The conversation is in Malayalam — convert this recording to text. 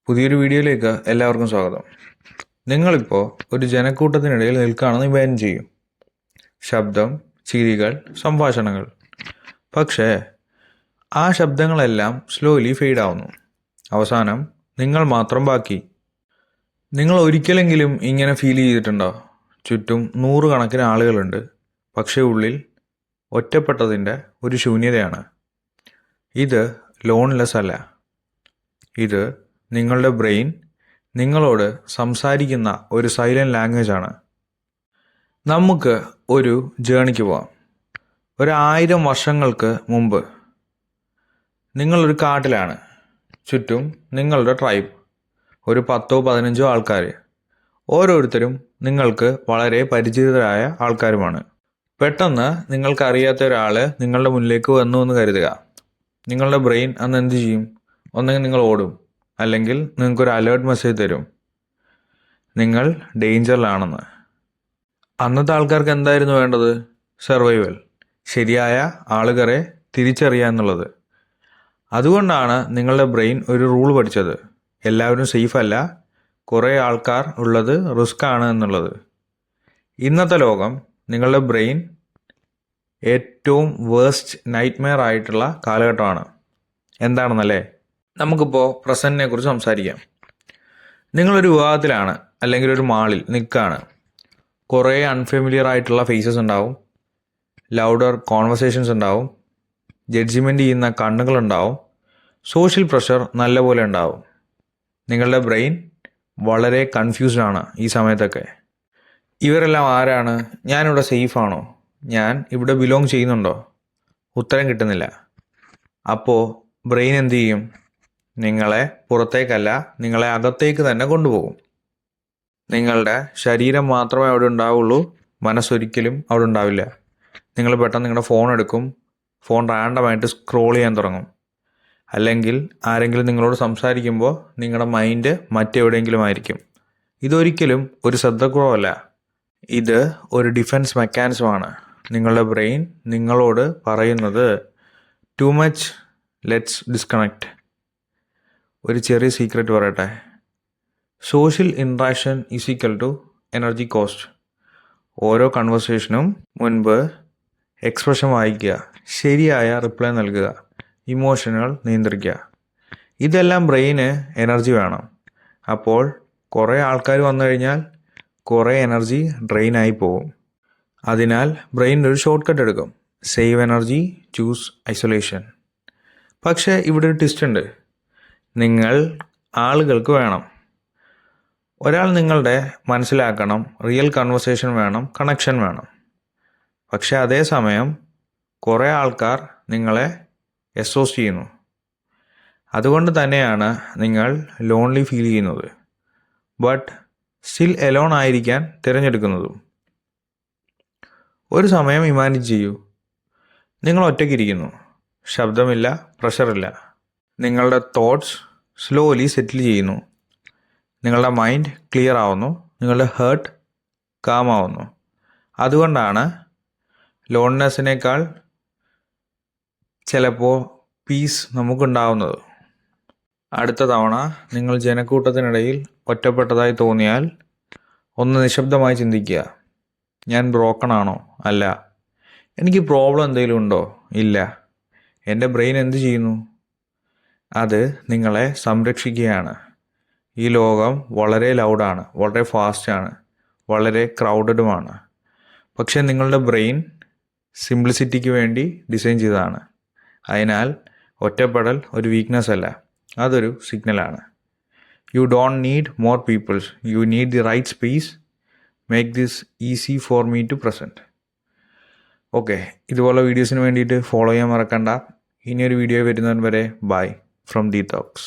പുതിയൊരു വീഡിയോയിലേക്ക് എല്ലാവർക്കും സ്വാഗതം. നിങ്ങളിപ്പോൾ ഒരു ജനക്കൂട്ടത്തിനിടയിൽ നിൽക്കുകയാണെന്ന് ഇമാജിൻ ചെയ്യും. ശബ്ദം, ചിരികൾ, സംഭാഷണങ്ങൾ. പക്ഷേ ആ ശബ്ദങ്ങളെല്ലാം സ്ലോലി ഫെയ്ഡ് ആവുന്നു. അവസാനം നിങ്ങൾ മാത്രം ബാക്കി. നിങ്ങൾ ഒരിക്കലെങ്കിലും ഇങ്ങനെ ഫീൽ ചെയ്തിട്ടുണ്ടോ? ചുറ്റും നൂറുകണക്കിന് ആളുകളുണ്ട്, പക്ഷേ ഉള്ളിൽ ഒറ്റപ്പെട്ടതിൻ്റെ ഒരു ശൂന്യതയാണ്. ഇത് ലോൺലെസ് അല്ല. ഇത് നിങ്ങളുടെ ബ്രെയിൻ നിങ്ങളോട് സംസാരിക്കുന്ന ഒരു സൈലൻറ്റ് ലാംഗ്വേജ് ആണ്. നമുക്ക് ഒരു ജേണിക്ക് പോവാം. 1000 വർഷങ്ങൾക്ക് മുമ്പ് നിങ്ങളൊരു കാട്ടിലാണ്. ചുറ്റും നിങ്ങളുടെ ട്രൈബ്, ഒരു 10-15 ആൾക്കാർ. ഓരോരുത്തരും നിങ്ങൾക്ക് വളരെ പരിചിതരായ ആൾക്കാരുമാണ്. പെട്ടെന്ന് നിങ്ങൾക്കറിയാത്ത ഒരാൾ നിങ്ങളുടെ മുന്നിലേക്ക് വന്നു എന്ന് കരുതുക. നിങ്ങളുടെ ബ്രെയിൻ അന്ന് എന്ത് ചെയ്യും? ഒന്നെങ്കിൽ നിങ്ങൾ ഓടും, അല്ലെങ്കിൽ നിങ്ങൾക്കൊരു അലേർട്ട് മെസ്സേജ് തരും, നിങ്ങൾ ഡേഞ്ചറിലാണെന്ന്. അന്നത്തെ ആൾക്കാർക്ക് എന്തായിരുന്നു വേണ്ടത്? സർവൈവൽ, ശരിയായ ആളുകളെ തിരിച്ചറിയുക എന്നുള്ളത്. അതുകൊണ്ടാണ് നിങ്ങളുടെ ബ്രെയിൻ ഒരു റൂൾ പഠിച്ചത്: എല്ലാവരും സേഫ് അല്ല, കുറേ ആൾക്കാർ ഉള്ളത് റിസ്ക് ആണ് എന്നുള്ളത്. ഇന്നത്തെ ലോകം നിങ്ങളുടെ ബ്രെയിൻ ഏറ്റവും വേഴ്സ്റ്റ് നൈറ്റ്മെയർ ആയിട്ടുള്ള കാലഘട്ടമാണ്. എന്താണെന്നല്ലേ? നമുക്കിപ്പോൾ പ്രസൻറ്റിനെ കുറിച്ച് സംസാരിക്കാം. നിങ്ങളൊരു വിവാഹത്തിലാണ്, അല്ലെങ്കിൽ ഒരു മാളിൽ നിൽക്കുകയാണ്. കുറേ അൺഫെമിലിയർ ആയിട്ടുള്ള ഫേസസ് ഉണ്ടാവും, ലൗഡർ കോൺവെർസേഷൻസ് ഉണ്ടാവും, ജഡ്ജിമെൻ്റ് ചെയ്യുന്ന കണ്ണുകളുണ്ടാവും, സോഷ്യൽ പ്രഷർ നല്ലപോലെ ഉണ്ടാവും. നിങ്ങളുടെ ബ്രെയിൻ വളരെ കൺഫ്യൂസ്ഡ് ആണ് ഈ സമയത്തൊക്കെ. ഇവരെല്ലാം ആരാണ്? ഞാനിവിടെ സേഫാണോ? ഞാൻ ഇവിടെ ബിലോങ് ചെയ്യുന്നുണ്ടോ? ഉത്തരം കിട്ടുന്നില്ല. അപ്പോൾ ബ്രെയിൻ എന്തു ചെയ്യും? നിങ്ങളെ പുറത്തേക്കല്ല, നിങ്ങളെ അകത്തേക്ക് തന്നെ കൊണ്ടുപോകും. നിങ്ങളുടെ ശരീരം മാത്രമേ അവിടെ ഉണ്ടാവുള്ളൂ, മനസ്സൊരിക്കലും അവിടെ ഉണ്ടാവില്ല. നിങ്ങൾ പെട്ടെന്ന് നിങ്ങളുടെ ഫോൺ എടുക്കും, ഫോൺ റാൻഡമായിട്ട് സ്ക്രോൾ ചെയ്യാൻ തുടങ്ങും. അല്ലെങ്കിൽ ആരെങ്കിലും നിങ്ങളോട് സംസാരിക്കുമ്പോൾ നിങ്ങളുടെ മൈൻഡ് മറ്റെവിടെയെങ്കിലും ആയിരിക്കും. ഇതൊരിക്കലും ഒരു ശ്രദ്ധക്കുറവല്ല, ഇത് ഒരു ഡിഫെൻസ് മെക്കാനിസമാണ്. നിങ്ങളുടെ ബ്രെയിൻ നിങ്ങളോട് പറയുന്നത് ടു മച്ച്, ലെറ്റ്സ് ഡിസ്കണക്റ്റ്. ഒരു ചെറിയ സീക്രട്ട് പറയട്ടെ. Social interaction is equal to energy cost. ഓരോ കൺവെർസേഷനും മുൻപ് എക്സ്പ്രഷൻ വായിക്കുക, ശരിയായ റിപ്ലൈ നൽകുക, ഇമോഷനുകൾ നിയന്ത്രിക്കുക. ഇതെല്ലാം ബ്രെയിന് എനർജി വേണം. അപ്പോൾ കുറേ ആൾക്കാർ വന്നു കഴിഞ്ഞാൽ കുറേ എനർജി ഡ്രെയിനായി പോകും. അതിനാൽ ബ്രെയിൻ ഒരു ഷോർട്ട് കട്ട് എടുക്കും: സേവ് എനർജി, ചൂസ് ഐസൊലേഷൻ. പക്ഷേ ഇവിടെ ഒരു ട്വിസ്റ്റ് ഉണ്ട്. നിങ്ങൾ ആളുകൾക്ക് വേണം. ഒരാൾ നിങ്ങളുടെ മനസ്സിലാക്കണം, റിയൽ കൺവെർസേഷൻ വേണം, കണക്ഷൻ വേണം. പക്ഷേ അതേസമയം കുറേ ആൾക്കാർ നിങ്ങളെ എക്സോസ്റ്റ് ചെയ്യുന്നു. അതുകൊണ്ട് തന്നെയാണ് നിങ്ങൾ ലോൺലി ഫീൽ ചെയ്യുന്നത്, ബട്ട് സ്റ്റിൽ എലോൺ ആയിരിക്കാൻ തിരഞ്ഞെടുക്കുന്നതും. ഒരു സമയം ഇമാജിൻ ചെയ്യൂ, നിങ്ങൾ ഒറ്റയ്ക്കിരിക്കുന്നു, ശബ്ദമില്ല, പ്രഷറില്ല. നിങ്ങളുടെ തോട്ട്സ് സ്ലോലി സെറ്റിൽ ചെയ്യുന്നു, നിങ്ങളുടെ മൈൻഡ് ക്ലിയർ ആവുന്നു, നിങ്ങളുടെ ഹേർട്ട് കാം ആവുന്നു. അതുകൊണ്ടാണ് ലോൺനെസ്സിനേക്കാൾ ചിലപ്പോൾ പീസ് നമുക്കുണ്ടാവുന്നത്. അടുത്ത തവണ നിങ്ങൾ ജനക്കൂട്ടത്തിനിടയിൽ ഒറ്റപ്പെട്ടതായി തോന്നിയാൽ ഒന്ന് നിശബ്ദമായി ചിന്തിക്കുക: ഞാൻ ബ്രോക്കൺ ആണോ? അല്ല. എനിക്ക് പ്രോബ്ലം എന്തെങ്കിലും ഉണ്ടോ? ഇല്ല. എൻ്റെ ബ്രെയിൻ എന്ത് ചെയ്യുന്നു? അത് നിങ്ങളെ സംരക്ഷിക്കുകയാണ്. ഈ ലോകം വളരെ ലൗഡാണ്, വളരെ ഫാസ്റ്റാണ്, വളരെ ക്രൗഡഡുമാണ്. പക്ഷേ നിങ്ങളുടെ ബ്രെയിൻ സിംപ്ലിസിറ്റിക്ക് വേണ്ടി ഡിസൈൻ ചെയ്തതാണ്. അതിനാൽ ഒറ്റപ്പെടൽ ഒരു വീക്ക്നെസ് അല്ല, അതൊരു സിഗ്നലാണ്. You don't need more peoples, you need the right space. Make this easy for me to present. Okay, ഇതുപോലെ വീഡിയോസിന് വേണ്ടിയിട്ട് ഫോളോ ചെയ്യാൻ മറക്കണ്ട. ഇനിയൊരു വീഡിയോ വരുന്നവൻ വരെ ബൈ ഫ്രം ദി ടോക്സ്.